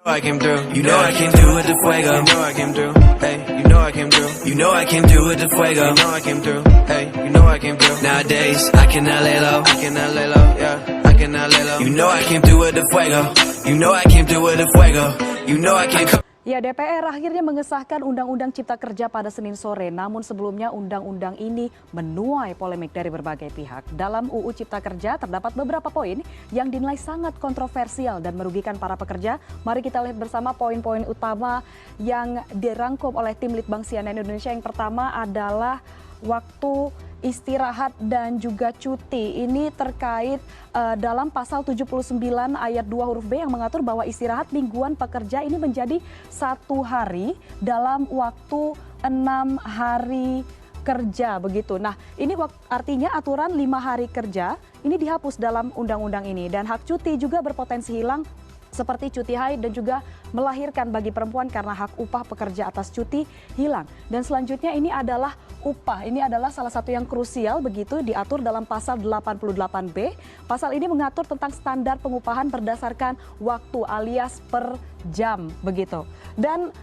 I came through. You know I came through with the fuego. You know I came through. Hey, you know I came through. You know I came through with the fuego. You know I came through. Hey, you know I came through. Nowadays I cannot lay low. I cannot lay low. Yeah, I cannot lay low. You know I came through with the fuego. You know I came through with the fuego. You know I came. Ya, DPR akhirnya mengesahkan Undang-Undang Cipta Kerja pada Senin sore. Namun sebelumnya undang-undang ini menuai polemik dari berbagai pihak. Dalam UU Cipta Kerja terdapat beberapa poin yang dinilai sangat kontroversial dan merugikan para pekerja. Mari kita lihat bersama poin-poin utama yang dirangkum oleh tim Litbang CNN Indonesia. Yang pertama adalah waktu istirahat dan juga cuti. Ini terkait dalam pasal 79 ayat 2 huruf B yang mengatur bahwa istirahat mingguan pekerja ini menjadi 1 hari dalam waktu 6 hari kerja begitu. Nah, ini artinya aturan 5 hari kerja ini dihapus dalam undang-undang ini, dan hak cuti juga berpotensi hilang seperti cuti haid dan juga melahirkan bagi perempuan karena hak upah pekerja atas cuti hilang. Dan selanjutnya ini adalah upah. Ini adalah salah satu yang krusial begitu, diatur dalam pasal 88B. Pasal ini mengatur tentang standar pengupahan berdasarkan waktu alias per jam begitu. Dan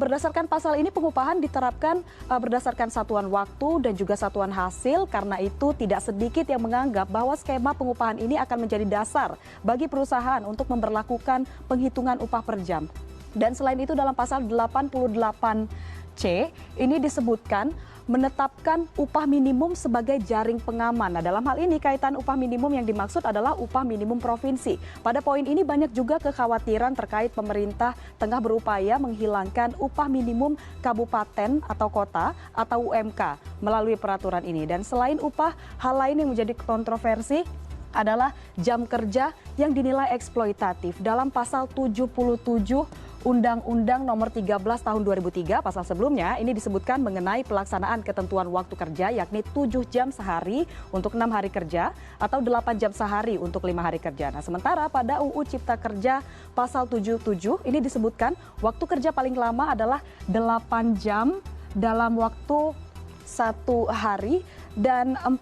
berdasarkan pasal ini pengupahan diterapkan berdasarkan satuan waktu dan juga satuan hasil. Karena itu tidak sedikit yang menganggap bahwa skema pengupahan ini akan menjadi dasar bagi perusahaan untuk memberlakukan penghitungan upah per jam. Dan selain itu dalam pasal 88C ini disebutkan menetapkan upah minimum sebagai jaring pengaman. Nah, dalam hal ini kaitan upah minimum yang dimaksud adalah upah minimum provinsi. Pada poin ini banyak juga kekhawatiran terkait pemerintah tengah berupaya menghilangkan upah minimum kabupaten atau kota atau UMK melalui peraturan ini. Dan selain upah, hal lain yang menjadi kontroversi adalah jam kerja yang dinilai eksploitatif. Dalam pasal 77 Undang-Undang Nomor 13 Tahun 2003, pasal sebelumnya ini disebutkan mengenai pelaksanaan ketentuan waktu kerja, yakni 7 jam sehari untuk 6 hari kerja atau 8 jam sehari untuk 5 hari kerja. Nah, sementara pada UU Cipta Kerja pasal 77 ini disebutkan waktu kerja paling lama adalah 8 jam dalam waktu 1 hari dan 40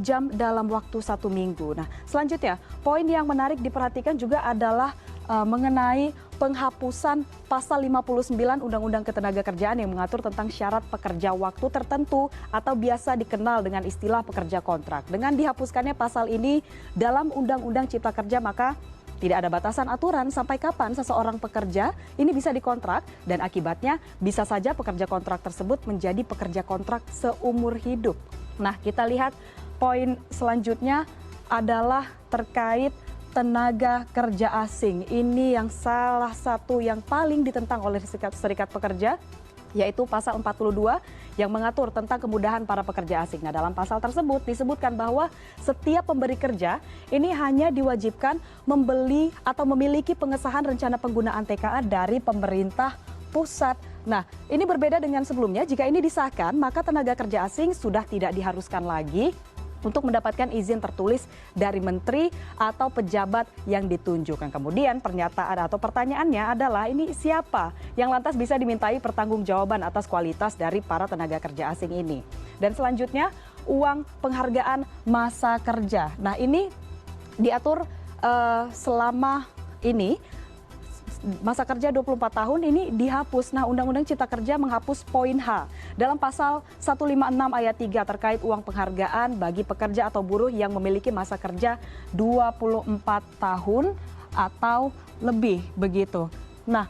jam dalam waktu 1 minggu. Nah, selanjutnya poin yang menarik diperhatikan juga adalah mengenai penghapusan pasal 59 Undang-Undang Ketenagakerjaan yang mengatur tentang syarat pekerja waktu tertentu atau biasa dikenal dengan istilah pekerja kontrak. Dengan dihapuskannya pasal ini dalam Undang-Undang Cipta Kerja, maka tidak ada batasan aturan sampai kapan seseorang pekerja ini bisa dikontrak, dan akibatnya bisa saja pekerja kontrak tersebut menjadi pekerja kontrak seumur hidup. Nah, kita lihat poin selanjutnya adalah terkait tenaga kerja asing. Ini yang salah satu yang paling ditentang oleh serikat pekerja, yaitu pasal 42 yang mengatur tentang kemudahan para pekerja asing. Nah, dalam pasal tersebut disebutkan bahwa setiap pemberi kerja ini hanya diwajibkan membeli atau memiliki pengesahan rencana penggunaan TKA dari pemerintah pusat. Nah, ini berbeda dengan sebelumnya. Jika ini disahkan, maka tenaga kerja asing sudah tidak diharuskan lagi untuk mendapatkan izin tertulis dari menteri atau pejabat yang ditunjuk. Kemudian pernyataan atau pertanyaannya adalah ini siapa yang lantas bisa dimintai pertanggungjawaban atas kualitas dari para tenaga kerja asing ini. Dan selanjutnya uang penghargaan masa kerja. Nah, ini diatur selama ini masa kerja 24 tahun ini dihapus. Nah, Undang-Undang Cipta Kerja menghapus poin H dalam pasal 156 ayat 3 terkait uang penghargaan bagi pekerja atau buruh yang memiliki masa kerja 24 tahun atau lebih begitu. Nah,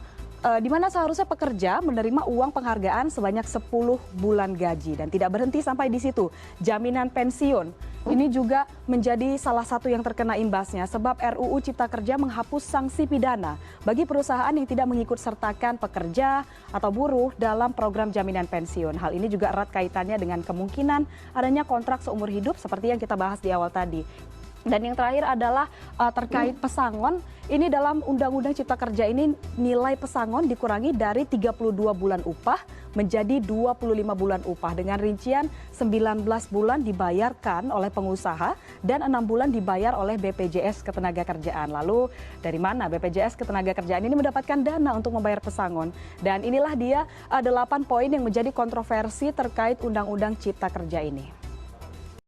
di mana seharusnya pekerja menerima uang penghargaan sebanyak 10 bulan gaji, dan tidak berhenti sampai di situ. Jaminan pensiun ini juga menjadi salah satu yang terkena imbasnya, sebab RUU Cipta Kerja menghapus sanksi pidana bagi perusahaan yang tidak mengikut sertakan pekerja atau buruh dalam program jaminan pensiun. Hal ini juga erat kaitannya dengan kemungkinan adanya kontrak seumur hidup seperti yang kita bahas di awal tadi. Dan yang terakhir adalah terkait pesangon. Ini dalam Undang-Undang Cipta Kerja ini nilai pesangon dikurangi dari 32 bulan upah menjadi 25 bulan upah dengan rincian 19 bulan dibayarkan oleh pengusaha dan 6 bulan dibayar oleh BPJS Ketenagakerjaan. Lalu dari mana BPJS Ketenagakerjaan ini mendapatkan dana untuk membayar pesangon? Dan inilah dia 8 poin yang menjadi kontroversi terkait Undang-Undang Cipta Kerja ini.